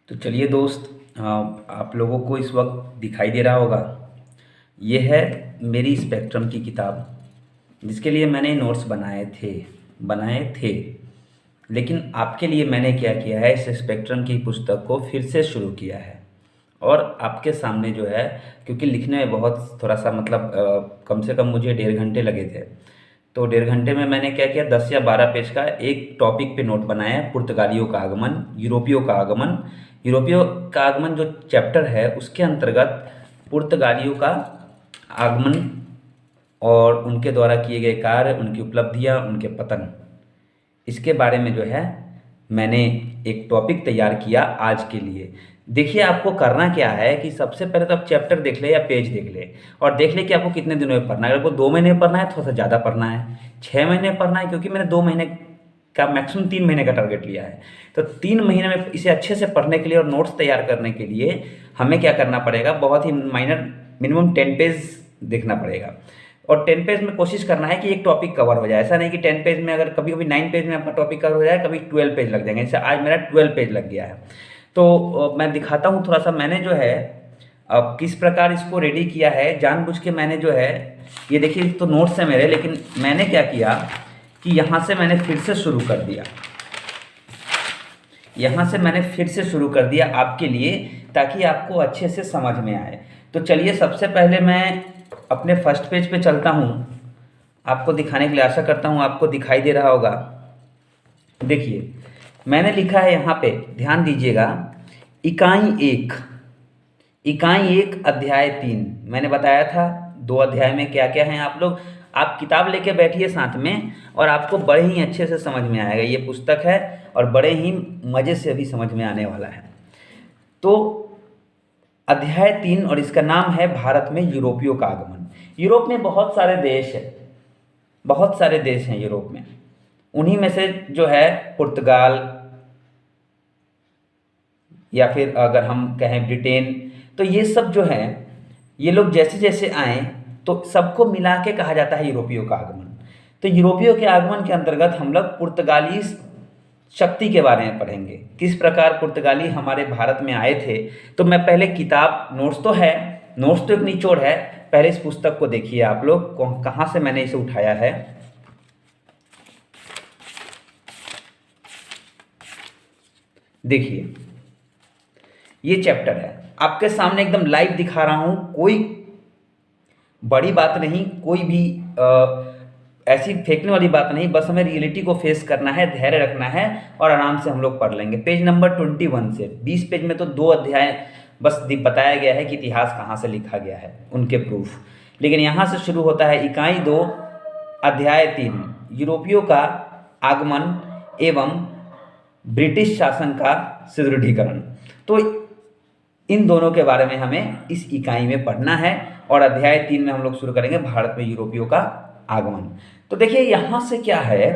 तो चलिए दोस्त, आप लोगों को इस वक्त दिखाई दे रहा होगा। ये है मेरी स्पेक्ट्रम की किताब, जिसके लिए मैंने नोट्स बनाए थे। लेकिन आपके लिए मैंने क्या किया है, इस स्पेक्ट्रम की पुस्तक को फिर से शुरू किया है। और आपके सामने जो है, क्योंकि लिखने में बहुत थोड़ा सा मतलब कम से कम मुझे 1.5 घंटे लगे थे। तो 1.5 घंटे में मैंने क्या किया, 10 या 12 पेज का एक टॉपिक पे नोट बनाया है। पुर्तगालियों का आगमन, यूरोपियों का आगमन। यूरोपियों का आगमन जो चैप्टर है, उसके अंतर्गत पुर्तगालियों का आगमन और उनके द्वारा किए गए कार्य, उनकी उपलब्धियां, उनके पतन, इसके बारे में जो है मैंने एक टॉपिक तैयार किया आज के लिए। देखिए, आपको करना क्या है कि सबसे पहले तो आप चैप्टर देख ले या पेज देख ले, और देख ले कि आपको कितने दिनों में पढ़ना है। अगर आपको 2 महीने में पढ़ना है, थोड़ा सा ज़्यादा पढ़ना है। 6 महीने में पढ़ना है, क्योंकि मैंने 2 महीने का मैक्सिमम 3 महीने का टारगेट लिया है। तो 3 महीने में इसे अच्छे से पढ़ने के लिए और नोट्स तैयार करने के लिए हमें क्या करना पड़ेगा, बहुत ही माइनर, मिनिमम 10 पेज देखना पड़ेगा। और 10 पेज में कोशिश करना है कि एक टॉपिक कवर हो जाए। ऐसा नहीं कि 10 पेज में, अगर कभी कभी 9 पेज में आपका टॉपिक कवर हो जाए, कभी 12 पेज लग जाएंगे। जैसे आज मेरा 12 पेज लग गया है। तो मैं दिखाता हूँ थोड़ा सा, मैंने जो है अब किस प्रकार इसको रेडी किया है। जानबूझ के मैंने जो है, ये देखिए, तो नोट्स है मेरे, लेकिन मैंने क्या किया कि यहाँ से मैंने फिर से शुरू कर दिया। यहाँ से मैंने फिर से शुरू कर दिया आपके लिए, ताकि आपको अच्छे से समझ में आए। तो चलिए, सबसे पहले मैं अपने फर्स्ट पेज पे चलता हूँ, आपको दिखाने के लिए। आशा करता हूँ आपको दिखाई दे रहा होगा। देखिए, मैंने लिखा है यहाँ पे, ध्यान दीजिएगा, इकाई 1 अध्याय 3। मैंने बताया था 2 अध्याय में क्या क्या है। आप किताब लेके बैठिए साथ में, और आपको बड़े ही अच्छे से समझ में आएगा। ये पुस्तक है और बड़े ही मज़े से अभी समझ में आने वाला है। तो अध्याय 3, और इसका नाम है भारत में यूरोपियों का आगमन। यूरोप में बहुत सारे देश है, बहुत सारे देश हैं यूरोप में। उन्हीं में से जो है पुर्तगाल, या फिर अगर हम कहें ब्रिटेन, तो ये सब जो है, ये लोग जैसे जैसे आए तो सबको मिला के कहा जाता है यूरोपियों का आगमन। तो यूरोपियों के आगमन के अंतर्गत हम लोग पुर्तगाली शक्ति के बारे में पढ़ेंगे, किस प्रकार पुर्तगाली हमारे भारत में आए थे। तो मैं पहले किताब, नोट्स तो है, नोट्स तो एक निचोड़ है। पहले इस पुस्तक को देखिए आप लोग, कहाँ से मैंने इसे उठाया है। देखिए, ये चैप्टर है आपके सामने, एकदम लाइव दिखा रहा हूं। कोई बड़ी बात नहीं, कोई भी ऐसी फेंकने वाली बात नहीं। बस हमें रियलिटी को फेस करना है, धैर्य रखना है, और आराम से हम लोग पढ़ लेंगे। पेज नंबर 21 से 20 पेज में तो 2 अध्याय बस बताया गया है कि इतिहास कहाँ से लिखा गया है, उनके प्रूफ। लेकिन यहाँ से शुरू होता है इकाई 2 अध्याय 3, यूरोपियों का आगमन एवं ब्रिटिश शासन का सुदृढ़ीकरण। तो इन दोनों के बारे में हमें इस इकाई में पढ़ना है, और अध्याय 3 में हम लोग शुरू करेंगे भारत में यूरोपियों का आगमन। तो देखिए, यहाँ से क्या है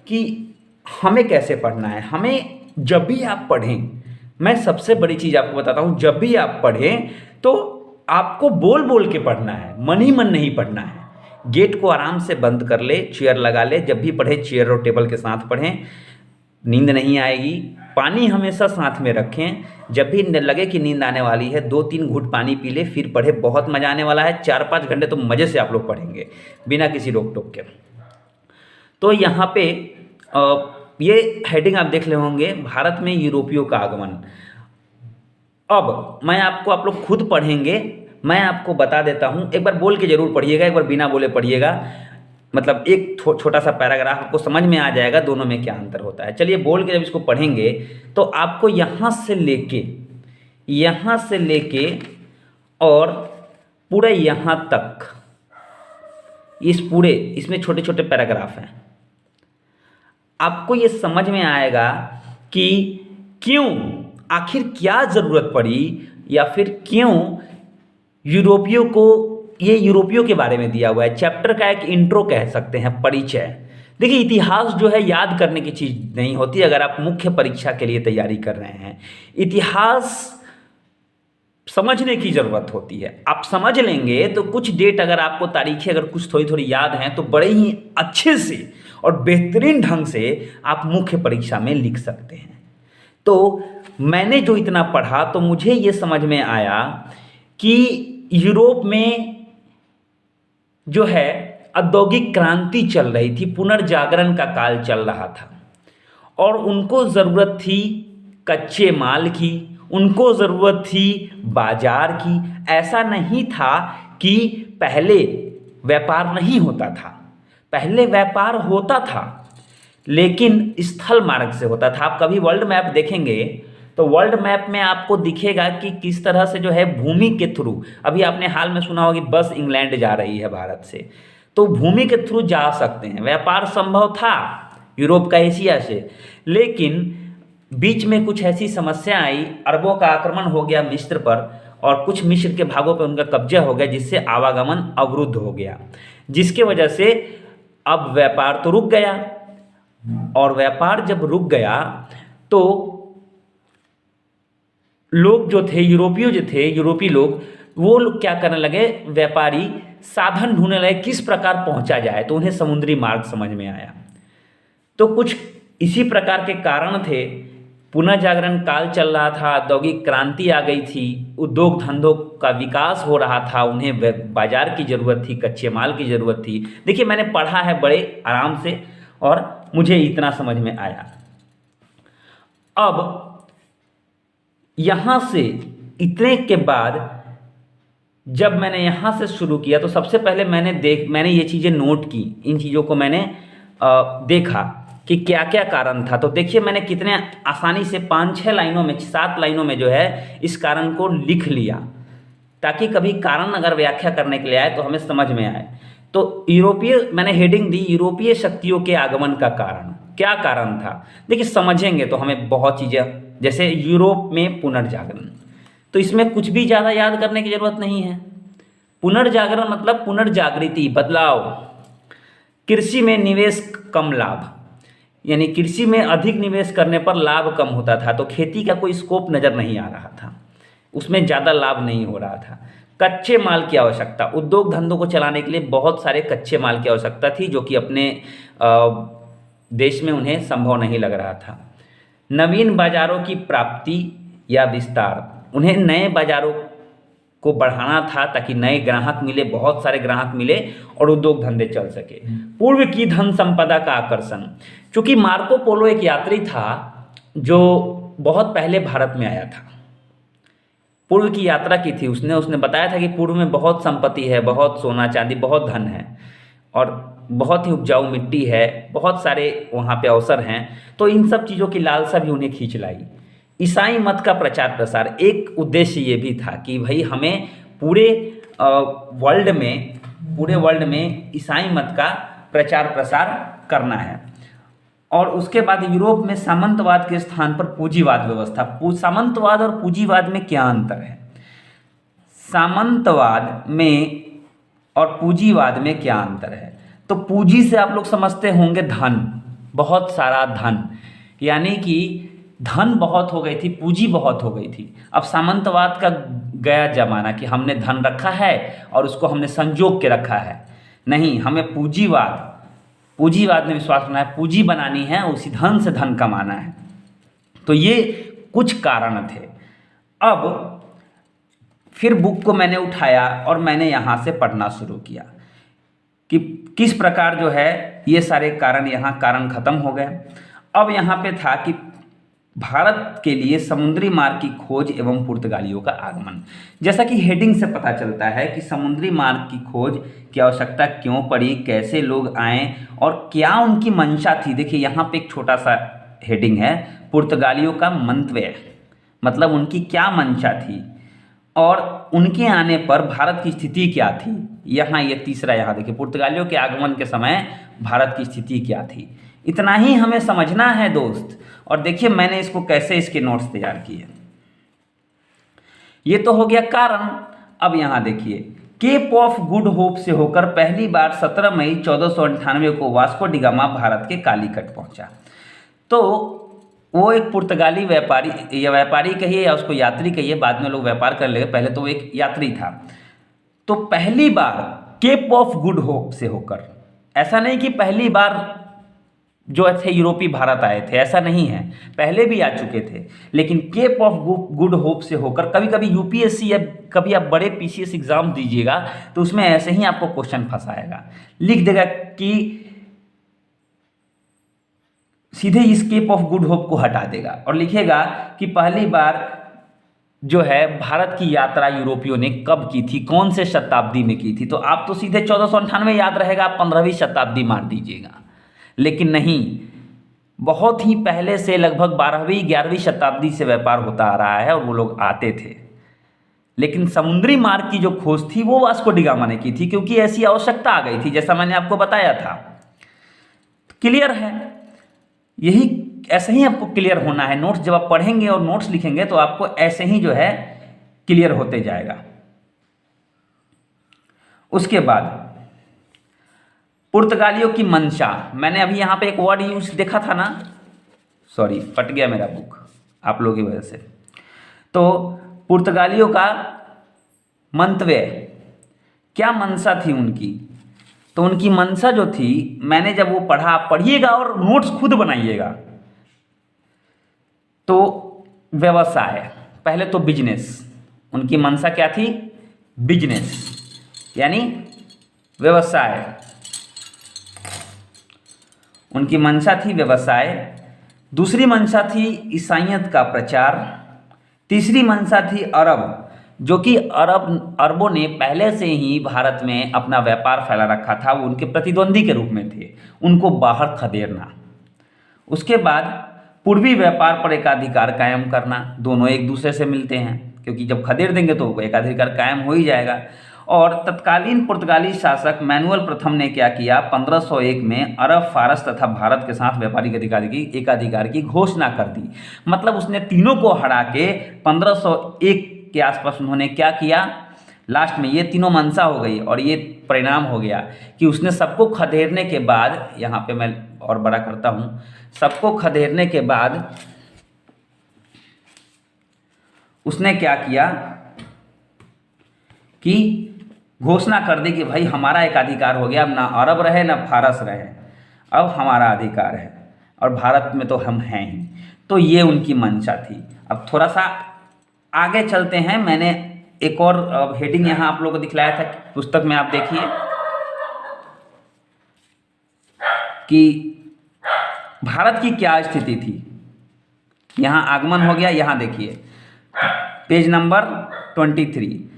कि हमें कैसे पढ़ना है। हमें जब भी आप पढ़ें, मैं सबसे बड़ी चीज़ आपको बताता हूँ, जब भी आप पढ़ें तो आपको बोल बोल के पढ़ना है, मन ही मन नहीं पढ़ना है। गेट को आराम से बंद कर ले, चेयर लगा ले, जब भी पढ़े चेयर और टेबल के साथ पढ़ें, नींद नहीं आएगी। पानी हमेशा साथ में रखें, जब भी लगे कि नींद आने वाली है 2-3 घूंट पानी पी ले, फिर पढ़े। बहुत मज़ा आने वाला है। 4-5 घंटे तो मज़े से आप लोग पढ़ेंगे, बिना किसी रोक टोक के। तो यहाँ पे ये हेडिंग आप देख ले होंगे, भारत में यूरोपियों का आगमन। अब आप लोग खुद पढ़ेंगे, मैं आपको बता देता हूँ। एक बार बोल के जरूर पढ़िएगा, एक बार बिना बोले पढ़िएगा। मतलब एक छोटा सा पैराग्राफ आपको समझ में आ जाएगा दोनों में क्या अंतर होता है। चलिए, बोल के जब इसको पढ़ेंगे तो आपको यहाँ से लेके और पूरे यहाँ तक, इसमें छोटे छोटे पैराग्राफ हैं। आपको ये समझ में आएगा कि क्यों, आखिर क्या ज़रूरत पड़ी, या फिर क्यों यूरोपियों को, ये यूरोपियों के बारे में दिया हुआ है। चैप्टर का एक इंट्रो कह सकते हैं, परिचय। देखिए, इतिहास जो है याद करने की चीज़ नहीं होती। अगर आप मुख्य परीक्षा के लिए तैयारी कर रहे हैं, इतिहास समझने की ज़रूरत होती है। आप समझ लेंगे तो कुछ डेट, अगर आपको तारीखें अगर कुछ थोड़ी थोड़ी याद हैं, तो बड़े ही अच्छे से और बेहतरीन ढंग से आप मुख्य परीक्षा में लिख सकते हैं। तो मैंने जो इतना पढ़ा तो मुझे ये समझ में आया कि यूरोप में जो है औद्योगिक क्रांति चल रही थी, पुनर्जागरण का काल चल रहा था और उनको ज़रूरत थी कच्चे माल की, उनको ज़रूरत थी बाजार की। ऐसा नहीं था कि पहले व्यापार नहीं होता था, पहले व्यापार होता था लेकिन स्थल मार्ग से होता था। आप कभी वर्ल्ड मैप देखेंगे तो वर्ल्ड मैप में आपको दिखेगा कि किस तरह से जो है भूमि के थ्रू, अभी आपने हाल में सुना होगा कि बस इंग्लैंड जा रही है भारत से, तो भूमि के थ्रू जा सकते हैं। व्यापार संभव था यूरोप का एशिया से, लेकिन बीच में कुछ ऐसी समस्या आई, अरबों का आक्रमण हो गया मिस्र पर और कुछ मिस्र के भागों पर उनका कब्जा हो गया, जिससे आवागमन अवरुद्ध हो गया, जिसके वजह से अब व्यापार तो रुक गया। और व्यापार जब रुक गया तो लोग जो थे, यूरोपीय लोग, वो लोग क्या करने लगे, व्यापारी साधन ढूंढने लगे किस प्रकार पहुंचा जाए, तो उन्हें समुद्री मार्ग समझ में आया। तो कुछ इसी प्रकार के कारण थे, पुनर्जागरण काल चल रहा था, औद्योगिक क्रांति आ गई थी, उद्योग धंधों का विकास हो रहा था, उन्हें बाजार की ज़रूरत थी, कच्चे माल की ज़रूरत थी। देखिए मैंने पढ़ा है बड़े आराम से और मुझे इतना समझ में आया। अब यहाँ से इतने के बाद जब मैंने यहाँ से शुरू किया तो सबसे पहले मैंने ये चीज़ें नोट की, इन चीज़ों को मैंने देखा कि क्या क्या कारण था। तो देखिए मैंने कितने आसानी से 5-6 लाइनों में, 7 लाइनों में जो है इस कारण को लिख लिया, ताकि कभी कारण अगर व्याख्या करने के लिए आए तो हमें समझ में आए। तो मैंने हेडिंग दी यूरोपीय शक्तियों के आगमन का कारण। क्या कारण था, देखिए समझेंगे तो हमें बहुत चीज़ें, जैसे यूरोप में पुनर्जागरण, तो इसमें कुछ भी ज़्यादा याद करने की ज़रूरत नहीं है। पुनर्जागरण मतलब पुनर्जागृति, बदलाव। कृषि में निवेश कम लाभ, यानी कृषि में अधिक निवेश करने पर लाभ कम होता था, तो खेती का कोई स्कोप नज़र नहीं आ रहा था, उसमें ज़्यादा लाभ नहीं हो रहा था। कच्चे माल की आवश्यकता, उद्योग धंधों को चलाने के लिए बहुत सारे कच्चे माल की आवश्यकता थी, जो कि अपने देश में उन्हें संभव नहीं लग रहा था। नवीन बाजारों की प्राप्ति या विस्तार, उन्हें नए बाजारों को बढ़ाना था ताकि नए ग्राहक मिले, बहुत सारे ग्राहक मिले और उद्योग धंधे चल सके। पूर्व की धन संपदा का आकर्षण, चूंकि मार्को पोलो एक यात्री था जो बहुत पहले भारत में आया था, पूर्व की यात्रा की थी, उसने बताया था कि पूर्व में बहुत संपत्ति है, बहुत सोना चांदी, बहुत धन है और बहुत ही उपजाऊ मिट्टी है, बहुत सारे वहाँ पे अवसर हैं। तो इन सब चीज़ों की लालसा भी उन्हें खींच लाई। ईसाई मत का प्रचार प्रसार, एक उद्देश्य ये भी था कि भाई हमें पूरे वर्ल्ड में ईसाई मत का प्रचार प्रसार करना है। और उसके बाद यूरोप में सामंतवाद के स्थान पर पूंजीवाद व्यवस्था। सामंतवाद और पूंजीवाद में क्या अंतर है, सामंतवाद में और पूंजीवाद में क्या अंतर है? तो पूंजी से आप लोग समझते होंगे धन, बहुत सारा धन, यानी कि धन बहुत हो गई थी, पूंजी बहुत हो गई थी। अब सामंतवाद का गया जमाना कि हमने धन रखा है और उसको हमने संजोग के रखा है, नहीं, हमें पूंजीवाद में विश्वास करना है, पूंजी बनानी है, उसी धन से धन कमाना है। तो ये कुछ कारण थे। अब फिर बुक को मैंने उठाया और मैंने यहाँ से पढ़ना शुरू किया कि किस प्रकार जो है ये सारे कारण, यहाँ कारण खत्म हो गए। अब यहाँ पे था कि भारत के लिए समुद्री मार्ग की खोज एवं पुर्तगालियों का आगमन। जैसा कि हेडिंग से पता चलता है कि समुद्री मार्ग की खोज की आवश्यकता क्यों पड़ी, कैसे लोग आए और क्या उनकी मंशा थी। देखिए यहाँ पे एक छोटा सा हेडिंग है, पुर्तगालियों का मंतव्य, मतलब उनकी क्या मंशा थी और उनके आने पर भारत की स्थिति क्या थी। यहाँ ये तीसरा, यहाँ देखिए, पुर्तगालियों के आगमन के समय भारत की स्थिति क्या थी। इतना ही हमें समझना है दोस्त। और देखिए मैंने इसको कैसे, इसके नोट्स तैयार किए। ये तो हो गया कारण। अब यहाँ देखिए, केप ऑफ गुड होप से होकर पहली बार 17 मई 1498 को वास्को डी गामा भारत के कालीकट पहुंचा। तो वो एक पुर्तगाली व्यापारी, या व्यापारी कहिए या उसको यात्री कहिए, बाद में लोग व्यापार कर लेंगे, पहले तो वो एक यात्री था। तो पहली बार केप ऑफ गुड होप से होकर, ऐसा नहीं कि पहली बार जो थे यूरोपीय भारत आए थे, ऐसा नहीं है, पहले भी आ चुके थे। लेकिन केप ऑफ गुड होप से होकर कभी कभी यूपीएससी या कभी आप बड़े पीसीएस एग्जाम दीजिएगा तो उसमें ऐसे ही आपको क्वेश्चन फंसाएगा, लिख देगा कि सीधे इस केप ऑफ गुड होप को हटा देगा और लिखेगा कि पहली बार जो है भारत की यात्रा यूरोपियों ने कब की थी, कौन से शताब्दी में की थी। तो आप तो सीधे 1498 याद रहेगा, आप 15वीं शताब्दी मार दीजिएगा। लेकिन नहीं, बहुत ही पहले से लगभग 12वीं 11वीं शताब्दी से व्यापार होता आ रहा है और वो लोग आते थे। लेकिन समुद्री मार्ग की जो खोज थी वो वास्को डी गामा ने की थी, क्योंकि ऐसी आवश्यकता आ गई थी, जैसा मैंने आपको बताया था। क्लियर है, यही ऐसे ही आपको क्लियर होना है। नोट्स जब आप पढ़ेंगे और नोट्स लिखेंगे तो आपको ऐसे ही जो है क्लियर होते जाएगा। उसके बाद पुर्तगालियों की मंशा, मैंने अभी यहां पे एक वर्ड यूज देखा था ना, सॉरी फट गया मेरा बुक आप लोगों की वजह से। तो पुर्तगालियों का मंतव्य, क्या मंशा थी उनकी, तो उनकी मंशा जो थी, मैंने जब वो पढ़ा, आप पढ़िएगा और नोट्स खुद बनाइएगा। तो व्यवसाय, पहले तो बिजनेस, उनकी मंशा क्या थी, बिजनेस यानी व्यवसाय, उनकी मंशा थी व्यवसाय। दूसरी मंशा थी ईसाइयत का प्रचार। तीसरी मंशा थी अरब, जो कि अरबों ने पहले से ही भारत में अपना व्यापार फैला रखा था, वो उनके प्रतिद्वंदी के रूप में थे, उनको बाहर खदेड़ना। उसके बाद पूर्वी व्यापार पर एकाधिकार कायम करना, दोनों एक दूसरे से मिलते हैं, क्योंकि जब खदेड़ देंगे तो एकाधिकार कायम हो ही जाएगा। और तत्कालीन पुर्तगाली शासक मैनुअल प्रथम ने क्या किया, 1501 में अरब, फारस तथा भारत के साथ व्यापारिक एकाधिकार की घोषणा कर दी। मतलब उसने तीनों को हरा के 1501 के आसपास उन्होंने क्या किया, लास्ट में ये तीनों मंशा हो गई और ये परिणाम हो गया कि उसने सबको खदेड़ने के बाद, यहाँ पे मैं और बड़ा करता हूँ, सबको खदेड़ने के बाद उसने क्या किया कि घोषणा कर दी कि भाई हमारा एक अधिकार हो गया, अब ना अरब रहे ना फारस रहे, अब हमारा अधिकार है और भारत में तो हम हैं ही। तो ये उनकी मंशा थी। अब थोड़ा सा आगे चलते हैं, मैंने एक और हेडिंग यहाँ आप लोगों को दिखलाया था पुस्तक में, आप देखिए कि भारत की क्या स्थिति थी। यहाँ आगमन हो गया, यहाँ देखिए पेज नंबर 23,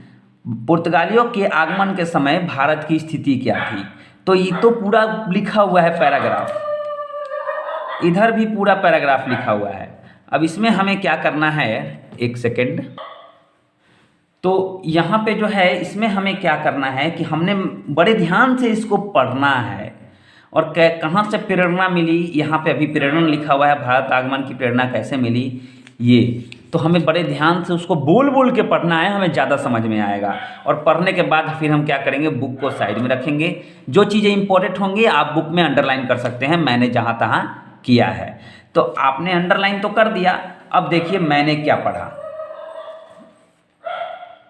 पुर्तगालियों के आगमन के समय भारत की स्थिति क्या थी। तो ये तो पूरा लिखा हुआ है पैराग्राफ, इधर भी पूरा पैराग्राफ लिखा हुआ है। अब इसमें हमें क्या करना है, एक सेकेंड, तो यहाँ पे जो है इसमें हमें क्या करना है कि हमने बड़े ध्यान से इसको पढ़ना है। और कहाँ से प्रेरणा मिली, यहाँ पे अभी प्रेरणा लिखा हुआ है, भारत आगमन की प्रेरणा कैसे मिली, ये तो हमें बड़े ध्यान से उसको बोल बोल के पढ़ना है, हमें ज़्यादा समझ में आएगा। और पढ़ने के बाद फिर हम क्या करेंगे, बुक को साइड में रखेंगे, जो चीज़ें इंपॉर्टेंट होंगी आप बुक में अंडरलाइन कर सकते हैं, मैंने जहाँ तहाँ किया है। तो आपने अंडरलाइन तो कर दिया, अब देखिए मैंने क्या पढ़ा,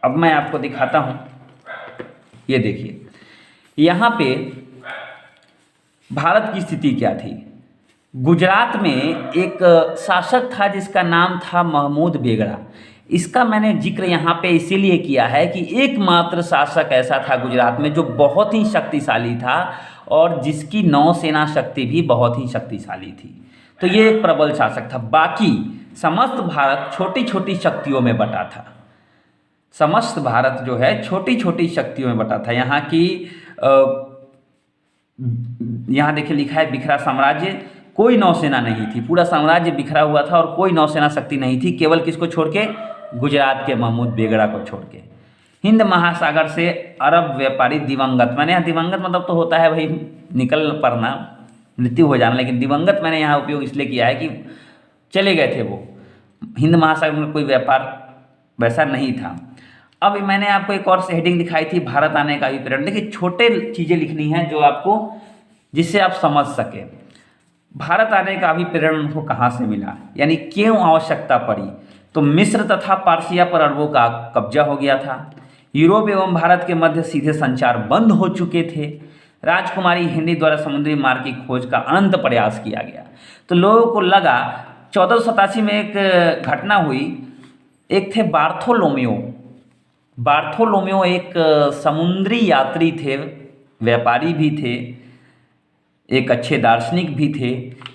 अब मैं आपको दिखाता हूँ। ये देखिए यहाँ पे भारत की स्थिति क्या थी। गुजरात में एक शासक था जिसका नाम था महमूद बेगड़ा। इसका मैंने जिक्र यहाँ पे इसीलिए किया है कि एकमात्र शासक ऐसा था गुजरात में जो बहुत ही शक्तिशाली था और जिसकी नौसेना शक्ति भी बहुत ही शक्तिशाली थी। तो ये एक प्रबल शासक था। बाकी समस्त भारत छोटी छोटी शक्तियों में बटा था, समस्त भारत जो है छोटी छोटी शक्तियों में बटा था। यहाँ की यहाँ देखिए लिखा है बिखरा साम्राज्य, कोई नौसेना नहीं थी, पूरा साम्राज्य बिखरा हुआ था और कोई नौसेना शक्ति नहीं थी, केवल किसको छोड़ के, गुजरात के महमूद बेगड़ा को छोड़ के। हिंद महासागर से अरब व्यापारी दिवंगत, मैंने यहाँ दिवंगत मतलब तो होता है भाई निकल पड़ना, मृत्यु हो जाना, लेकिन दिवंगत मैंने यहाँ उपयोग इसलिए किया है कि चले गए थे वो, हिंद महासागर में कोई व्यापार वैसा नहीं था। अब मैंने आपको एक और हेडिंग दिखाई थी, भारत आने का अभिप्रेरण। देखिए छोटे चीज़ें लिखनी है जो आपको, जिससे आप समझ सके भारत आने का अभिप्रेरण उनको कहाँ से मिला, यानी क्यों आवश्यकता पड़ी। तो मिस्र तथा पारसिया पर अरबों का कब्जा हो गया था, यूरोप एवं भारत के मध्य सीधे संचार बंद हो चुके थे, राजकुमारी हिंदी द्वारा समुद्री मार्ग की खोज का अनंत प्रयास किया गया। तो लोगों को लगा 1487 में एक घटना हुई। एक थे बार्थोलोम्यो एक समुद्री यात्री थे, व्यापारी भी थे, एक अच्छे दार्शनिक भी थे।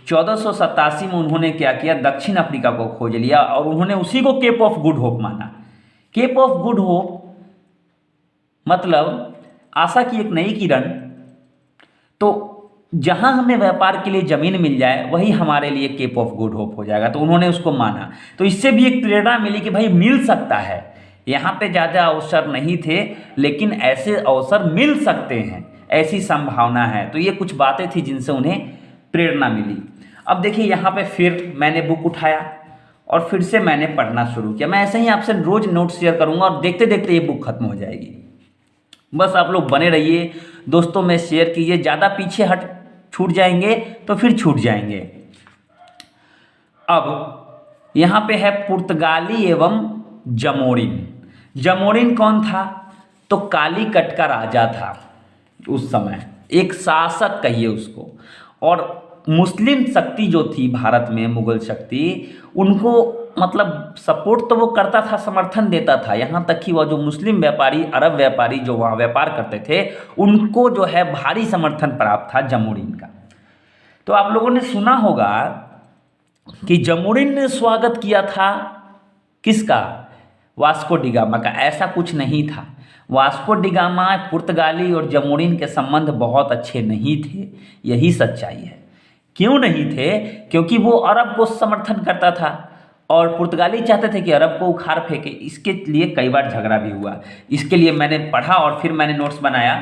1487 में उन्होंने क्या किया, दक्षिण अफ्रीका को खोज लिया और उन्होंने उसी को केप ऑफ गुड होप माना। केप ऑफ गुड होप मतलब आशा की एक नई किरण। तो जहां हमें व्यापार के लिए जमीन मिल जाए वही हमारे लिए केप ऑफ गुड होप हो जाएगा। तो उन्होंने उसको माना। तो इससे भी एक प्रेरणा मिली कि भाई मिल सकता है। यहाँ पे ज़्यादा अवसर नहीं थे लेकिन ऐसे अवसर मिल सकते हैं, ऐसी संभावना है। तो ये कुछ बातें थी जिनसे उन्हें प्रेरणा मिली। अब देखिए यहाँ पे फिर मैंने बुक उठाया और फिर से मैंने पढ़ना शुरू किया। मैं ऐसे ही आपसे रोज नोट शेयर करूँगा और देखते देखते ये बुक खत्म हो जाएगी। बस आप लोग बने रहिए, दोस्तों में शेयर कीजिए। ज़्यादा पीछे छूट जाएंगे तो फिर छूट जाएंगे। अब यहाँ पे है पुर्तगाली एवं जमोरिन। जमोरिन कौन था? तो कालीकट का राजा था उस समय, एक शासक कहिए उसको। और मुस्लिम शक्ति जो थी भारत में, मुगल शक्ति, उनको मतलब सपोर्ट तो वो करता था, समर्थन देता था। यहाँ तक कि वह जो मुस्लिम व्यापारी, अरब व्यापारी जो वहाँ व्यापार करते थे, उनको जो है भारी समर्थन प्राप्त था जमोरिन का। तो आप लोगों ने सुना होगा कि जमोरिन ने स्वागत किया था किसका? वास्को डी गामा का। ऐसा कुछ नहीं था। वास्को डी गामा, पुर्तगाली और जमोरिन के संबंध बहुत अच्छे नहीं थे, यही सच्चाई है। क्यों नहीं थे? क्योंकि वो अरब को समर्थन करता था और पुर्तगाली चाहते थे कि अरब को उखाड़ फेंके। इसके लिए कई बार झगड़ा भी हुआ। इसके लिए मैंने पढ़ा और फिर मैंने नोट्स बनाया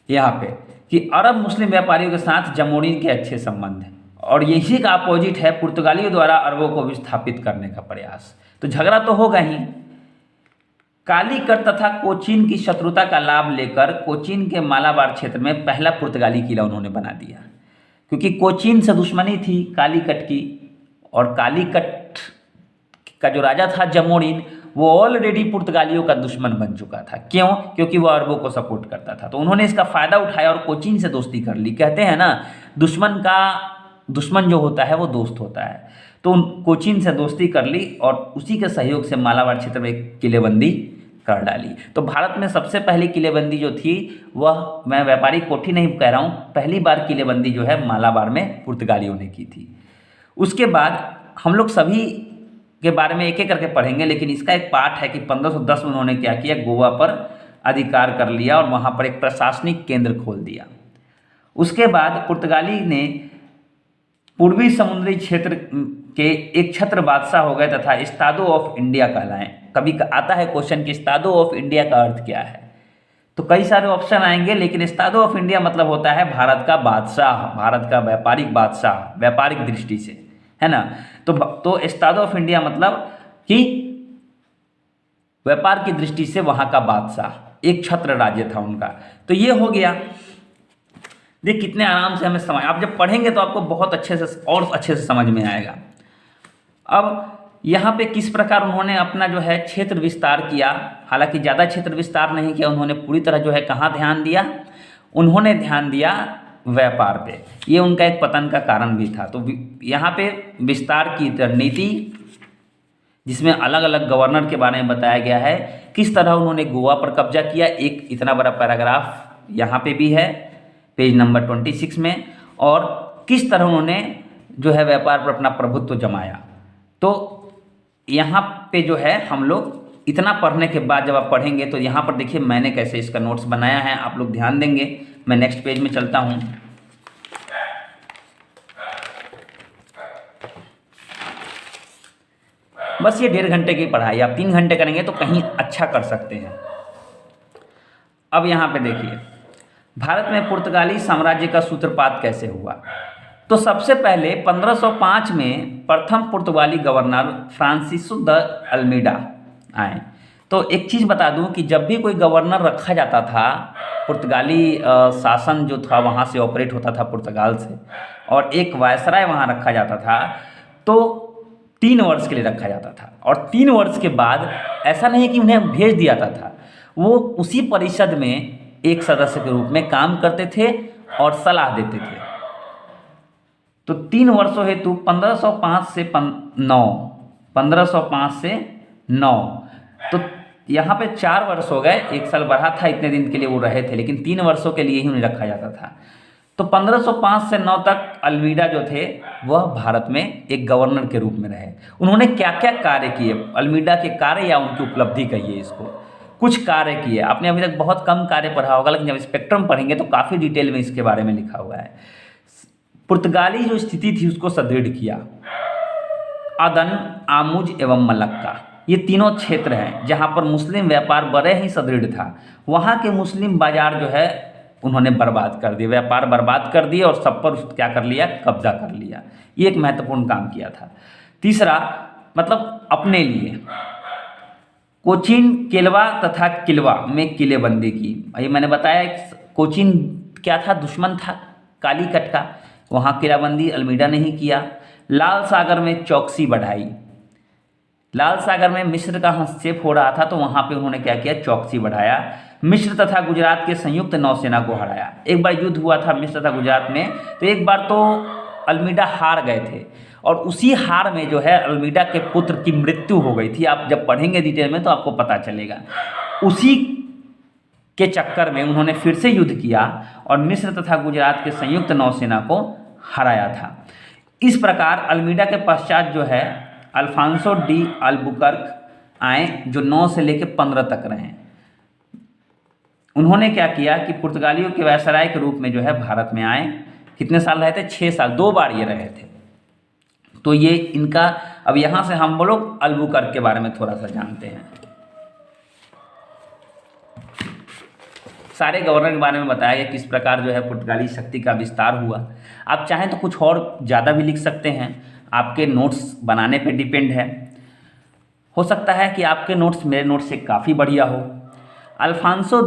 यहाँ पे कि अरब मुस्लिम व्यापारियों के साथ जमोरिन के अच्छे संबंध हैं और यही का अपोजिट है पुर्तगालियों द्वारा अरबों को विस्थापित करने का प्रयास। तो झगड़ा तो होगा ही। कालीकट तथा कोचीन की शत्रुता का लाभ लेकर कोचीन के मालाबार क्षेत्र में पहला पुर्तगाली किला उन्होंने बना दिया, क्योंकि कोचीन से दुश्मनी थी कालीकट की। और कालीकट का जो राजा था जमोरिन, वो ऑलरेडी पुर्तगालियों का दुश्मन बन चुका था। क्यों? क्योंकि वो अरबों को सपोर्ट करता था। तो उन्होंने इसका फायदा उठाया और कोचीन से दोस्ती कर ली। कहते हैं ना, दुश्मन जो होता है वो दोस्त होता है। तो कोचीन से दोस्ती कर ली और उसी के सहयोग से मालाबार क्षेत्र में किलेबंदी कर डाली। तो भारत में सबसे पहली किलेबंदी जो थी वह, मैं व्यापारी कोठी नहीं कह रहा हूँ, पहली बार किलेबंदी जो है मालाबार में पुर्तगालियों ने की थी। उसके बाद हम लोग सभी के बारे में एक एक करके पढ़ेंगे, लेकिन इसका एक पार्ट है कि 1510 में उन्होंने क्या किया, गोवा पर अधिकार कर लिया और वहाँ पर एक प्रशासनिक केंद्र खोल दिया। उसके बाद पुर्तगाली ने पूर्वी समुद्री क्षेत्र के एक छत्र बादशाह हो गए तथा इस्तादो ऑफ इंडिया कहलाएं। कभी आता है क्वेश्चन कि इस्तादो ऑफ इंडिया का अर्थ क्या है? तो कई सारे ऑप्शन आएंगे, लेकिन इस्तादो ऑफ इंडिया मतलब होता है भारत का बादशाह, भारत का व्यापारिक बादशाह, व्यापारिक दृष्टि से, है ना। तो इस्तादो ऑफ इंडिया मतलब कि व्यापार की दृष्टि से वहां का बादशाह, एक छत्र राज्य था उनका। तो ये हो गया। देख कितने आराम से हमें समझ, आप जब पढ़ेंगे तो आपको बहुत अच्छे से और अच्छे से समझ में आएगा। अब यहाँ पे किस प्रकार उन्होंने अपना जो है क्षेत्र विस्तार किया। हालांकि ज़्यादा क्षेत्र विस्तार नहीं किया उन्होंने, पूरी तरह जो है कहाँ ध्यान दिया, उन्होंने ध्यान दिया व्यापार पे। ये उनका एक पतन का कारण भी था। तो यहाँ पे विस्तार की रणनीति, जिसमें अलग अलग गवर्नर के बारे में बताया गया है, किस तरह उन्होंने गोवा पर कब्जा किया। एक इतना बड़ा पैराग्राफ यहाँ पे भी है, पेज नंबर 26 में। और किस तरह उन्होंने जो है व्यापार पर अपना प्रभुत्व जमाया। तो यहाँ पे जो है हम लोग इतना पढ़ने के बाद जब आप पढ़ेंगे तो यहाँ पर देखिए मैंने कैसे इसका नोट्स बनाया है, आप लोग ध्यान देंगे। मैं नेक्स्ट पेज में चलता हूँ। बस ये 1.5 घंटे की पढ़ाई, आप 3 घंटे करेंगे तो कहीं अच्छा कर सकते हैं। अब यहाँ पे देखिए भारत में पुर्तगाली साम्राज्य का सूत्रपात कैसे हुआ। तो सबसे पहले 1505 में प्रथम पुर्तगाली गवर्नर फ्रांसिसो द अल्मीडा आए। तो एक चीज़ बता दूं कि जब भी कोई गवर्नर रखा जाता था, पुर्तगाली शासन जो था वहाँ से ऑपरेट होता था पुर्तगाल से, और एक वायसराय वहाँ रखा जाता था, तो 3 वर्ष के लिए रखा जाता था। और 3 वर्ष के बाद ऐसा नहीं कि उन्हें भेज दिया जाता था, वो उसी परिषद में एक सदस्य के रूप में काम करते थे और सलाह देते थे। तो 3 वर्षों हेतु 1505 से 9, 1505 से 9, तो यहाँ पे 4 वर्ष हो गए, 1 साल बढ़ा था, इतने दिन के लिए वो रहे थे, लेकिन 3 वर्षों के लिए ही उन्हें रखा जाता था। तो 1505 से 9 तक अल्मीडा जो थे वह भारत में एक गवर्नर के रूप में रहे। उन्होंने क्या क्या कार्य किए, अल्मीडा के कार्य या उनकी उपलब्धि कहिए इसको, कुछ कार्य किए। आपने अभी तक बहुत कम कार्य पढ़ा होगा, लेकिन जब स्पेक्ट्रम पढ़ेंगे तो काफ़ी डिटेल में इसके बारे में लिखा हुआ है। पुर्तगाली जो स्थिति थी उसको सुदृढ़ किया। अदन, आमुज एवं मलक्का, ये तीनों क्षेत्र हैं जहाँ पर मुस्लिम व्यापार बड़े ही सुदृढ़ था। वहाँ के मुस्लिम बाजार जो है उन्होंने बर्बाद कर दिए, व्यापार बर्बाद कर दिए और सब पर क्या कर लिया, कब्जा कर लिया। ये एक महत्वपूर्ण काम किया था। तीसरा, मतलब अपने लिए कोचीन, केलवा तथा किलवा में किलेबंदी की। ये मैंने बताया कोचीन क्या था, दुश्मन था कालीकट का, वहाँ किलाबंदी अल्मीडा ने ही किया। लाल सागर में चौकसी बढ़ाई। लाल सागर में मिस्र का हस्तक्षेप हो रहा था, तो वहाँ पे उन्होंने क्या किया, चौकसी बढ़ाया। मिस्र तथा गुजरात के संयुक्त नौसेना को हराया। एक बार युद्ध हुआ था मिस्र तथा गुजरात में, तो एक बार तो अल्मीडा हार गए थे और उसी हार में जो है अल्मीडा के पुत्र की मृत्यु हो गई थी। आप जब पढ़ेंगे डिटेल में तो आपको पता चलेगा। उसी के चक्कर में उन्होंने फिर से युद्ध किया और मिस्र तथा गुजरात के संयुक्त नौसेना को हराया था। इस प्रकार अल्मीडा के पश्चात जो है अल्फांसो डी अल्बुकर्क आए, जो 9 से लेकर 15 तक रहे। उन्होंने क्या किया कि पुर्तगालियों के वायसराय के रूप में जो है भारत में आए। कितने साल रहे थे, 6 साल, 2 बार ये रहे थे। तो ये इनका, अब यहाँ से हम लोग अल्बुकर्क के बारे में थोड़ा सा जानते हैं। सारे गवर्नर के बारे में बताया गया किस प्रकार जो है पुर्तगाली शक्ति का विस्तार हुआ। आप चाहें तो कुछ और ज़्यादा भी लिख सकते हैं, आपके नोट्स बनाने पे डिपेंड है। हो सकता है कि आपके नोट्स मेरे नोट्स से काफ़ी बढ़िया हो। अल्फांसो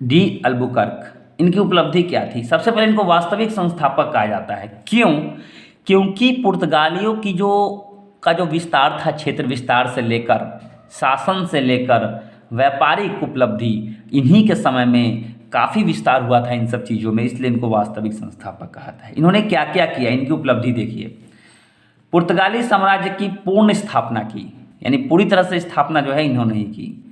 डी अल्बुकर्क, इनकी उपलब्धि क्या थी? सबसे पहले इनको वास्तविक संस्थापक कहा जाता है। क्यों? क्योंकि पुर्तगालियों की जो विस्तार था, क्षेत्र विस्तार से लेकर शासन से लेकर व्यापारिक उपलब्धि, इन्हीं के समय में काफ़ी विस्तार हुआ था इन सब चीज़ों में, इसलिए इनको वास्तविक संस्थापक कहा था। इन्होंने क्या क्या किया, इनकी उपलब्धि देखिए। पुर्तगाली साम्राज्य की पूर्ण स्थापना की, यानी पूरी तरह से स्थापना जो है इन्होंने ही की।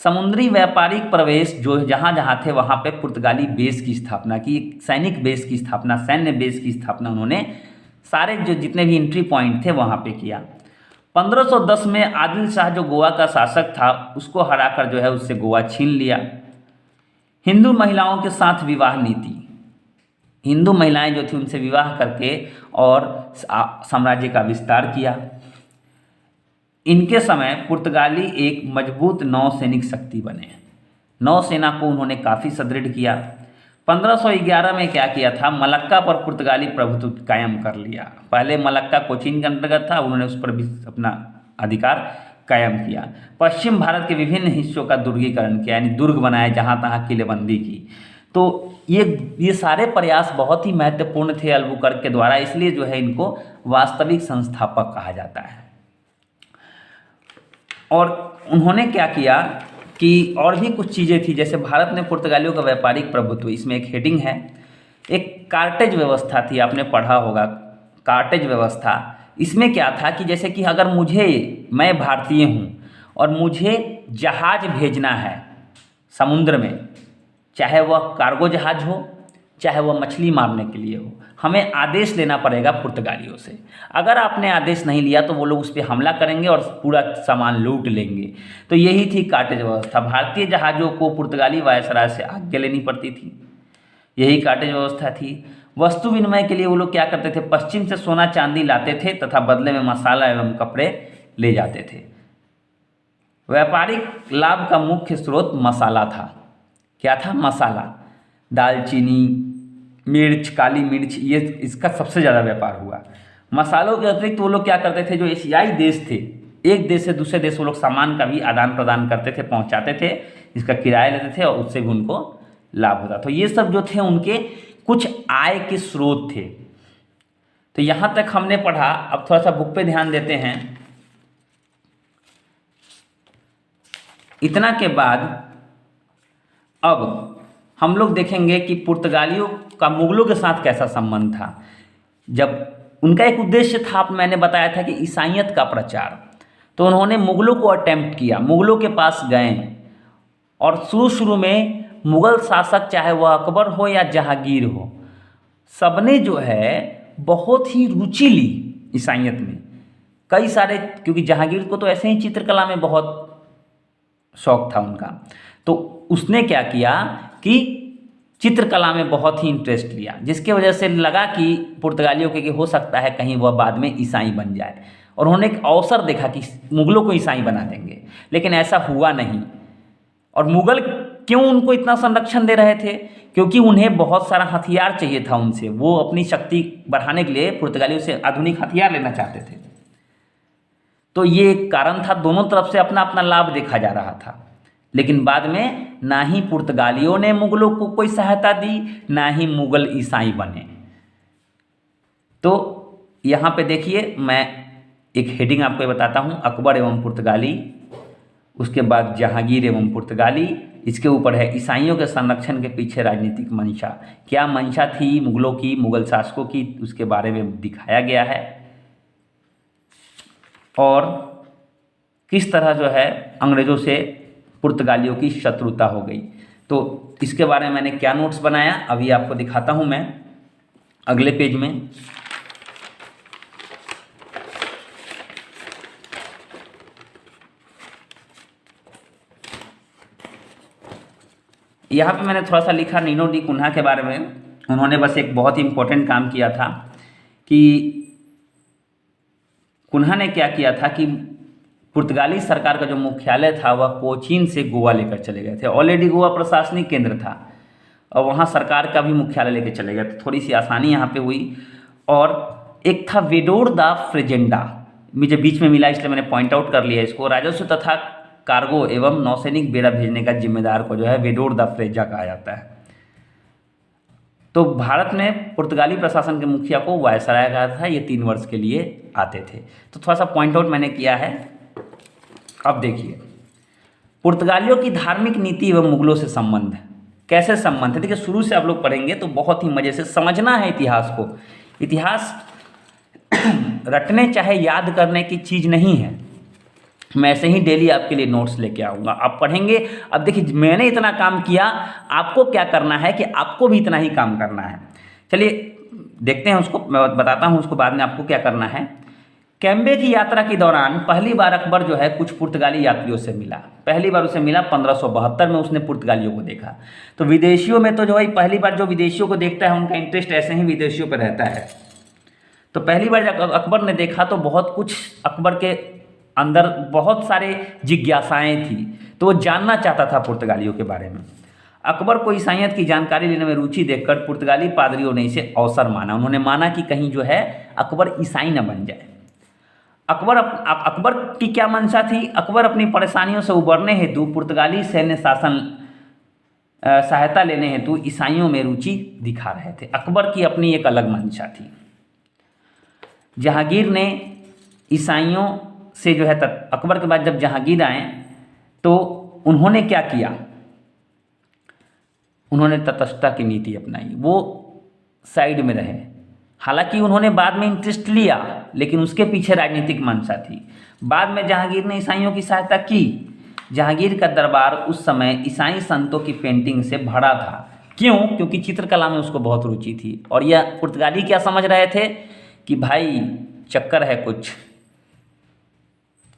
समुद्री व्यापारिक प्रवेश जो जहाँ जहाँ थे वहाँ पे पुर्तगाली बेस की स्थापना की, सैनिक बेस की स्थापना, सैन्य बेस की स्थापना उन्होंने सारे जो जितने भी एंट्री पॉइंट थे वहाँ पे किया। 1510 में आदिल शाह जो गोवा का शासक था उसको हराकर जो है उससे गोवा छीन लिया। हिंदू महिलाओं के साथ विवाह नीति, हिंदू महिलाएं जो थी उनसे विवाह करके और साम्राज्य का विस्तार किया। इनके समय पुर्तगाली एक मजबूत नौसैनिक शक्ति बने। नौसेना को उन्होंने काफ़ी सुदृढ़ किया। 1511 में क्या किया था, मलक्का पर पुर्तगाली प्रभुत्व कायम कर लिया। पहले मलक्का कोचीन के अंतर्गत था, उन्होंने उस पर भी अपना अधिकार कायम किया। पश्चिम भारत के विभिन्न हिस्सों का दुर्गीकरण किया, यानी दुर्ग बनाए, जहाँ तहाँ किलेबंदी की। तो ये सारे प्रयास बहुत ही महत्वपूर्ण थे अल्बुकर्क के द्वारा, इसलिए जो है इनको वास्तविक संस्थापक कहा जाता है। और उन्होंने क्या किया कि और भी कुछ चीज़ें थी, जैसे भारत में पुर्तगालियों का व्यापारिक प्रभुत्व, इसमें एक हेडिंग है, एक कार्टेज व्यवस्था थी, आपने पढ़ा होगा कार्टेज व्यवस्था। इसमें क्या था कि जैसे कि अगर मैं भारतीय हूँ और मुझे जहाज भेजना है समुद्र में, चाहे वह कार्गो जहाज हो चाहे वह मछली मारने के लिए हो, हमें आदेश लेना पड़ेगा पुर्तगालियों से। अगर आपने आदेश नहीं लिया तो वो लोग उस पर हमला करेंगे और पूरा सामान लूट लेंगे। तो यही थी कार्टेज व्यवस्था। भारतीय जहाज़ों को पुर्तगाली वायसराय से आज्ञा लेनी पड़ती थी, यही कार्टेज व्यवस्था थी। वस्तु विनिमय के लिए वो लोग क्या करते थे, पश्चिम से सोना चांदी लाते थे तथा बदले में मसाला एवं कपड़े ले जाते थे। व्यापारिक लाभ का मुख्य स्रोत मसाला था। क्या था? मसाला, दालचीनी, मिर्च, काली मिर्च, ये इसका सबसे ज़्यादा व्यापार हुआ। मसालों के अतिरिक्त वो लोग क्या करते थे, जो एशियाई देश थे, एक देश से दूसरे देश वो लोग सामान का भी आदान प्रदान करते थे, पहुंचाते थे, जिसका किराया लेते थे और उससे भी उनको लाभ होता। तो ये सब जो थे उनके कुछ आय के स्रोत थे। तो यहाँ तक हमने पढ़ा। अब थोड़ा सा बुक पे ध्यान देते हैं। इतना के बाद अब हम लोग देखेंगे कि पुर्तगालियों का मुगलों के साथ कैसा संबंध था। जब उनका एक उद्देश्य था, मैंने बताया था कि ईसाइयत का प्रचार, तो उन्होंने मुगलों को अटेम्प्ट किया, मुगलों के पास गए और शुरू शुरू में मुगल शासक चाहे वह अकबर हो या जहांगीर हो, सबने जो है बहुत ही रुचि ली ईसाइयत में। कई सारे, क्योंकि जहांगीर को तो ऐसे ही चित्रकला में बहुत शौक था उनका, तो उसने क्या किया कि चित्रकला में बहुत ही इंटरेस्ट लिया, जिसके वजह से लगा कि पुर्तगालियों के कि हो सकता है कहीं वह बाद में ईसाई बन जाए, और उन्होंने एक अवसर देखा कि मुगलों को ईसाई बना देंगे, लेकिन ऐसा हुआ नहीं। और मुगल क्यों उनको इतना संरक्षण दे रहे थे? क्योंकि उन्हें बहुत सारा हथियार चाहिए था उनसे, वो अपनी शक्ति बढ़ाने के लिए पुर्तगालियों से आधुनिक हथियार लेना चाहते थे। तो ये एक कारण था, दोनों तरफ से अपना अपना लाभ देखा जा रहा था। लेकिन बाद में ना ही पुर्तगालियों ने मुगलों को कोई सहायता दी, ना ही मुगल ईसाई बने। तो यहाँ पे देखिए, मैं एक हेडिंग आपको बताता हूँ, अकबर एवं पुर्तगाली, उसके बाद जहांगीर एवं पुर्तगाली, इसके ऊपर है ईसाइयों के संरक्षण के पीछे राजनीतिक मंशा। क्या मंशा थी मुगलों की, मुगल शासकों की, उसके बारे में दिखाया गया है, और किस तरह जो है अंग्रेज़ों से पुर्तगालियों की शत्रुता हो गई। तो इसके बारे में मैंने क्या नोट्स बनाया अभी आपको दिखाता हूं मैं अगले पेज में। यहाँ पे मैंने थोड़ा सा लिखा नीनो डी कुन्हा के बारे में। उन्होंने बस एक बहुत ही इम्पोर्टेंट काम किया था कि कुन्हा ने क्या किया था कि पुर्तगाली सरकार का जो मुख्यालय था वह कोचीन से गोवा लेकर चले गए थे। ऑलरेडी गोवा प्रशासनिक केंद्र था और वहाँ सरकार का भी मुख्यालय लेकर चले गए, तो थोड़ी सी आसानी यहाँ पे हुई। और एक था वेडोर दा फ्रेजेंडा, मुझे बीच में मिला इसलिए मैंने पॉइंट आउट कर लिया इसको। राजस्व तथा कार्गो एवं नौसैनिक बेड़ा भेजने का जिम्मेदार को जो है वेडोर दा फ्रेजा कहा जाता है। तो भारत में पुर्तगाली प्रशासन के मुखिया को वायसराय कहा था, ये 3 वर्ष के लिए आते थे। तो थोड़ा सा पॉइंट आउट मैंने किया है। अब देखिए पुर्तगालियों की धार्मिक नीति एवं मुगलों से संबंध, कैसे संबंध है। देखिए शुरू से आप लोग पढ़ेंगे तो बहुत ही मजे से समझना है इतिहास को। इतिहास रटने चाहे याद करने की चीज़ नहीं है। मैं ऐसे ही डेली आपके लिए नोट्स लेके आऊँगा, आप पढ़ेंगे। अब देखिए मैंने इतना काम किया, आपको क्या करना है कि आपको भी इतना ही काम करना है। चलिए देखते हैं उसको, मैं बताता हूँ उसको बाद में आपको क्या करना है। कैम्बे की यात्रा के दौरान पहली बार अकबर जो है कुछ पुर्तगाली यात्रियों से मिला। पहली बार उसे मिला 1572 में, उसने पुर्तगालियों को देखा। तो विदेशियों में तो जो है पहली बार जो विदेशियों को देखता है उनका इंटरेस्ट ऐसे ही विदेशियों पर रहता है। तो पहली बार जब अकबर ने देखा तो बहुत कुछ अकबर के अंदर बहुत सारे जिज्ञासाएं थी, तो वो जानना चाहता था पुर्तगालियों के बारे में। अकबर को ईसाइयत की जानकारी लेने में रुचि देखकर पुर्तगाली पादरियों ने इसे अवसर माना। उन्होंने माना कि कहीं जो है अकबर ईसाई न बन जाए। अकबर की क्या मंशा थी? अकबर अपनी परेशानियों से उबरने हेतु पुर्तगाली सैन्य शासन सहायता लेने हेतु ईसाइयों में रुचि दिखा रहे थे। अकबर की अपनी एक अलग मंशा थी। जहांगीर ने ईसाइयों से जो है अकबर के बाद जब जहांगीर आए तो उन्होंने क्या किया, उन्होंने तटस्थता की नीति अपनाई, वो साइड में रहे। हालांकि उन्होंने बाद में इंटरेस्ट लिया लेकिन उसके पीछे राजनीतिक मंशा थी। बाद में जहांगीर ने ईसाइयों की सहायता की। जहांगीर का दरबार उस समय ईसाई संतों की पेंटिंग से भरा था। क्यों? क्योंकि चित्रकला में उसको बहुत रुचि थी। और यह पुर्तगाली क्या समझ रहे थे कि भाई चक्कर है कुछ,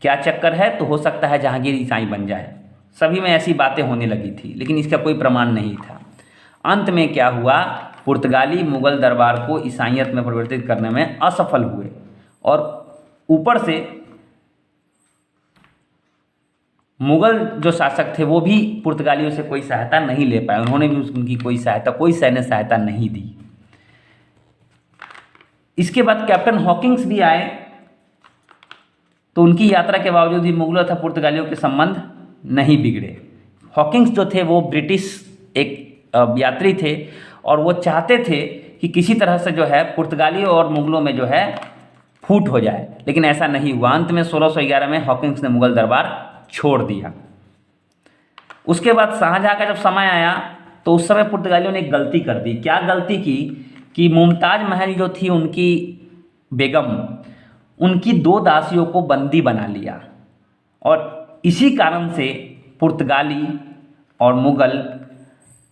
क्या चक्कर है, तो हो सकता है जहांगीर ईसाई बन जाए। सभी में ऐसी बातें होने लगी थी लेकिन इसका कोई प्रमाण नहीं था। अंत में क्या हुआ, पुर्तगाली मुगल दरबार को ईसाइयत में परिवर्तित करने में असफल हुए और ऊपर से मुगल जो शासक थे वो भी पुर्तगालियों से कोई सहायता नहीं ले पाए। उन्होंने भी उनकी कोई सैन्य सहायता नहीं दी। इसके बाद कैप्टन हॉकिंग्स भी आए तो उनकी यात्रा के बावजूद भी मुगलों तथा पुर्तगालियों के संबंध नहीं बिगड़े। हॉकिंग्स जो थे वो ब्रिटिश एक यात्री थे और वो चाहते थे कि किसी तरह से जो है पुर्तगालियों और मुगलों में जो है फूट हो जाए, लेकिन ऐसा नहीं हुआ। अंत में 1611 में हॉकिंग्स ने मुगल दरबार छोड़ दिया। उसके बाद शाहजहाँ का जब समय आया तो उस समय पुर्तगालियों ने एक गलती कर दी। क्या गलती की कि मुमताज़ महल जो थी उनकी बेगम, उनकी 2 दासियों को बंदी बना लिया, और इसी कारण से पुर्तगाली और मुग़ल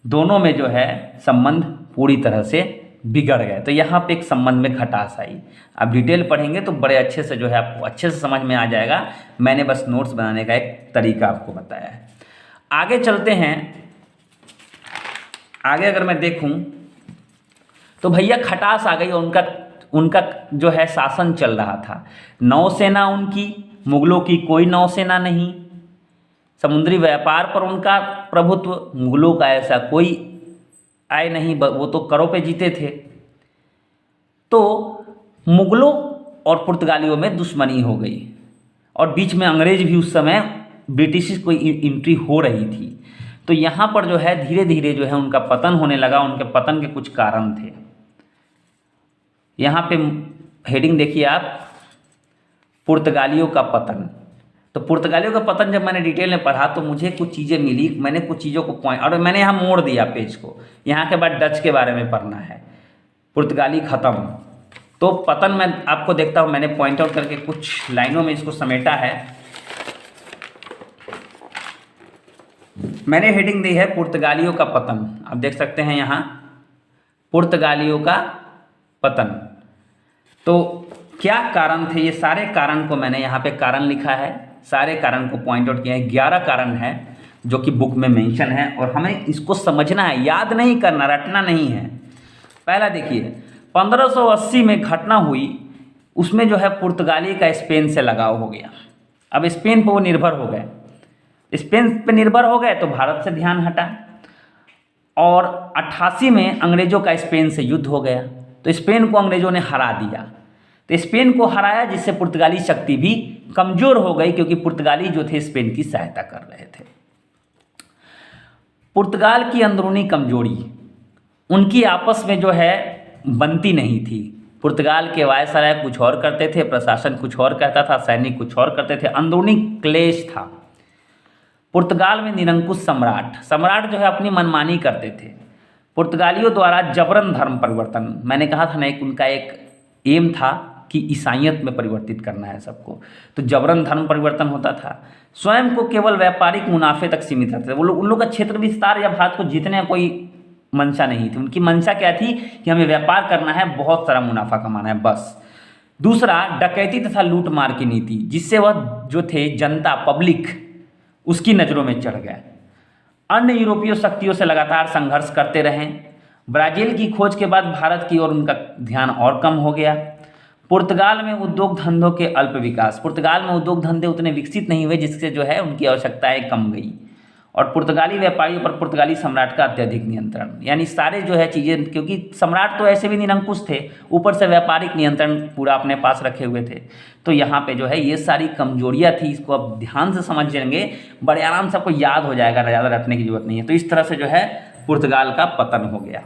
दोनों में जो है संबंध पूरी तरह से बिगड़ गए। तो यहाँ पे एक संबंध में खटास आई। आप डिटेल पढ़ेंगे तो बड़े अच्छे से जो है आपको अच्छे से समझ में आ जाएगा। मैंने बस नोट्स बनाने का एक तरीका आपको बताया है। आगे चलते हैं। आगे अगर मैं देखूं तो भैया खटास आ गई और उनका जो है शासन चल रहा था। नौसेना उनकी, मुगलों की कोई नौसेना नहीं। समुद्री व्यापार पर उनका प्रभुत्व, मुगलों का ऐसा कोई आय नहीं, वो तो करों पे जीते थे। तो मुगलों और पुर्तगालियों में दुश्मनी हो गई, और बीच में अंग्रेज भी उस समय ब्रिटिश को एंट्री हो रही थी। तो यहाँ पर जो है धीरे धीरे जो है उनका पतन होने लगा। उनके पतन के कुछ कारण थे। यहाँ पे हेडिंग देखिए आप, पुर्तगालियों का पतन। तो पुर्तगालियों का पतन जब मैंने डिटेल में पढ़ा तो मुझे कुछ चीज़ें मिली। मैंने कुछ चीज़ों को पॉइंट, और मैंने यहाँ मोड़ दिया पेज को। यहाँ के बाद डच के बारे में पढ़ना है। पुर्तगाली ख़त्म, तो पतन मैं आपको देखता हूँ। मैंने पॉइंट आउट करके कुछ लाइनों में इसको समेटा है। मैंने हेडिंग दी है पुर्तगालियों का पतन। आप देख सकते हैं यहाँ, पुर्तगालियों का पतन। तो क्या कारण थे, ये सारे कारण को मैंने यहाँ पे कारण लिखा है, सारे कारण को पॉइंट आउट किया है। 11 कारण है जो कि बुक में मेंशन है, और हमें इसको समझना है, याद नहीं करना, रटना नहीं है। पहला देखिए, 1580 में घटना हुई, उसमें जो है पुर्तगाली का स्पेन से लगाव हो गया। अब स्पेन पर वो निर्भर हो गए। स्पेन पे निर्भर हो गए तो भारत से ध्यान हटा, और 88 में अंग्रेजों का स्पेन से युद्ध हो गया। तो स्पेन को अंग्रेजों ने हरा दिया। तो स्पेन को हराया, जिससे पुर्तगाली शक्ति भी कमजोर हो गई, क्योंकि पुर्तगाली जो थे स्पेन की सहायता कर रहे थे। पुर्तगाल की अंदरूनी कमजोरी, उनकी आपस में जो है बनती नहीं थी। पुर्तगाल के वायसराय कुछ और करते थे, प्रशासन कुछ और कहता था, सैनिक कुछ और करते थे, अंदरूनी क्लेश था। पुर्तगाल में निरंकुश सम्राट जो है अपनी मनमानी करते थे। पुर्तगालियों द्वारा जबरन धर्म परिवर्तन, मैंने कहा था ना, एक उनका एक एम था कि ईसाइयत में परिवर्तित करना है सबको, तो जबरन धर्म परिवर्तन होता था। स्वयं को केवल व्यापारिक मुनाफे तक सीमित रखते थे। वो लोग, उन लोग का क्षेत्र विस्तार या भारत को जीतने का कोई मंशा नहीं थी। उनकी मंशा क्या थी कि हमें व्यापार करना है, बहुत सारा मुनाफा कमाना है, बस। दूसरा, डकैती तथा लूटमार की नीति, जिससे वह जो थे जनता, पब्लिक, उसकी नज़रों में चढ़ गए। अन्य यूरोपीय शक्तियों से लगातार संघर्ष करते रहे। ब्राज़ील की खोज के बाद भारत की ओर उनका ध्यान और कम हो गया। पुर्तगाल में उद्योग धंधों के अल्प विकास, पुर्तगाल में उद्योग धंधे उतने विकसित नहीं हुए, जिससे जो है उनकी आवश्यकताएं कम गई। और पुर्तगाली व्यापारियों पर पुर्तगाली सम्राट का अत्यधिक नियंत्रण, यानी सारे जो है चीज़ें, क्योंकि सम्राट तो ऐसे भी निरंकुश थे, ऊपर से व्यापारिक नियंत्रण पूरा अपने पास रखे हुए थे। तो यहाँ पे जो है ये सारी कमजोरियाँ थी। इसको आप ध्यान से समझ लेंगे, बड़े आराम से आपको याद हो जाएगा, ज़्यादा रटने की जरूरत नहीं है। तो इस तरह से जो है पुर्तगाल का पतन हो गया।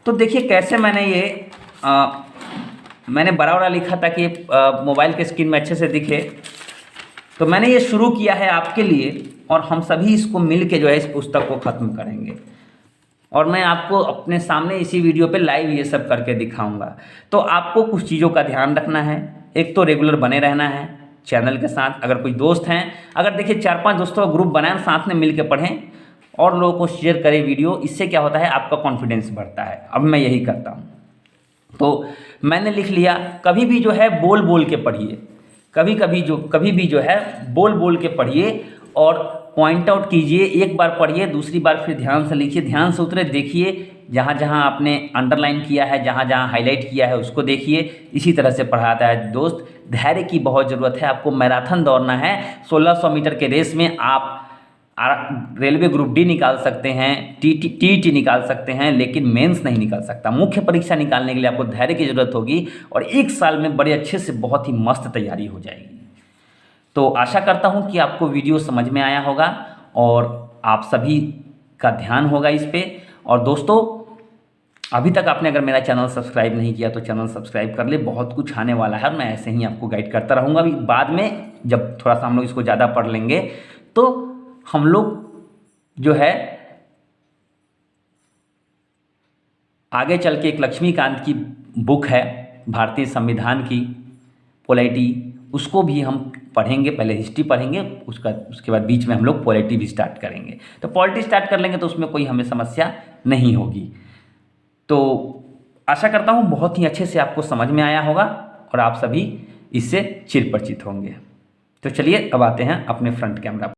तो देखिए कैसे मैंने ये मैंने बड़ा बड़ा लिखा था कि मोबाइल के स्क्रीन में अच्छे से दिखे। तो मैंने ये शुरू किया है आपके लिए, और हम सभी इसको मिल के जो है इस पुस्तक को ख़त्म करेंगे। और मैं आपको अपने सामने इसी वीडियो पे लाइव ये सब करके दिखाऊंगा। तो आपको कुछ चीज़ों का ध्यान रखना है। एक तो रेगुलर बने रहना है चैनल के साथ। अगर कोई दोस्त हैं, अगर देखिए 4-5 दोस्तों का ग्रुप बनाएं, साथ में मिल के पढ़ें और लोगों को शेयर करें वीडियो। इससे क्या होता है, आपका कॉन्फिडेंस बढ़ता है। अब मैं यही करता हूँ। तो मैंने लिख लिया, कभी भी जो है बोल बोल के पढ़िए, कभी भी जो है बोल बोल के पढ़िए और पॉइंट आउट कीजिए। एक बार पढ़िए, दूसरी बार फिर ध्यान से लिखिए, ध्यान से उतरे, देखिए जहाँ जहाँ आपने अंडरलाइन किया है, जहाँ जहाँ हाईलाइट किया है उसको देखिए। इसी तरह से पढ़ाता है दोस्त। धैर्य की बहुत ज़रूरत है। आपको मैराथन दौड़ना है। 1600 मीटर के रेस में आप रेलवे ग्रुप डी निकाल सकते हैं, टीटी निकाल सकते हैं, लेकिन मेंस नहीं निकाल सकता। मुख्य परीक्षा निकालने के लिए आपको धैर्य की ज़रूरत होगी, और 1 साल में बड़े अच्छे से बहुत ही मस्त तैयारी हो जाएगी। तो आशा करता हूं कि आपको वीडियो समझ में आया होगा और आप सभी का ध्यान होगा इस पे। और दोस्तों, अभी तक आपने अगर मेरा चैनल सब्सक्राइब नहीं किया तो चैनल सब्सक्राइब कर ले। बहुत कुछ आने वाला है, मैं ऐसे ही आपको गाइड करता रहूँगा। अभी बाद में जब थोड़ा सा हम लोग इसको ज़्यादा पढ़ लेंगे तो हम लोग जो है आगे चल के एक लक्ष्मीकांत की बुक है भारतीय संविधान की पॉलिटी, उसको भी हम पढ़ेंगे। पहले हिस्ट्री पढ़ेंगे, उसके बाद बीच में हम लोग पॉलिटी भी स्टार्ट करेंगे। तो पॉलिटी स्टार्ट कर लेंगे तो उसमें कोई हमें समस्या नहीं होगी। तो आशा करता हूँ बहुत ही अच्छे से आपको समझ में आया होगा और आप सभी इससे चिर परिचित होंगे। तो चलिए अब आते हैं अपने फ्रंट कैमरा।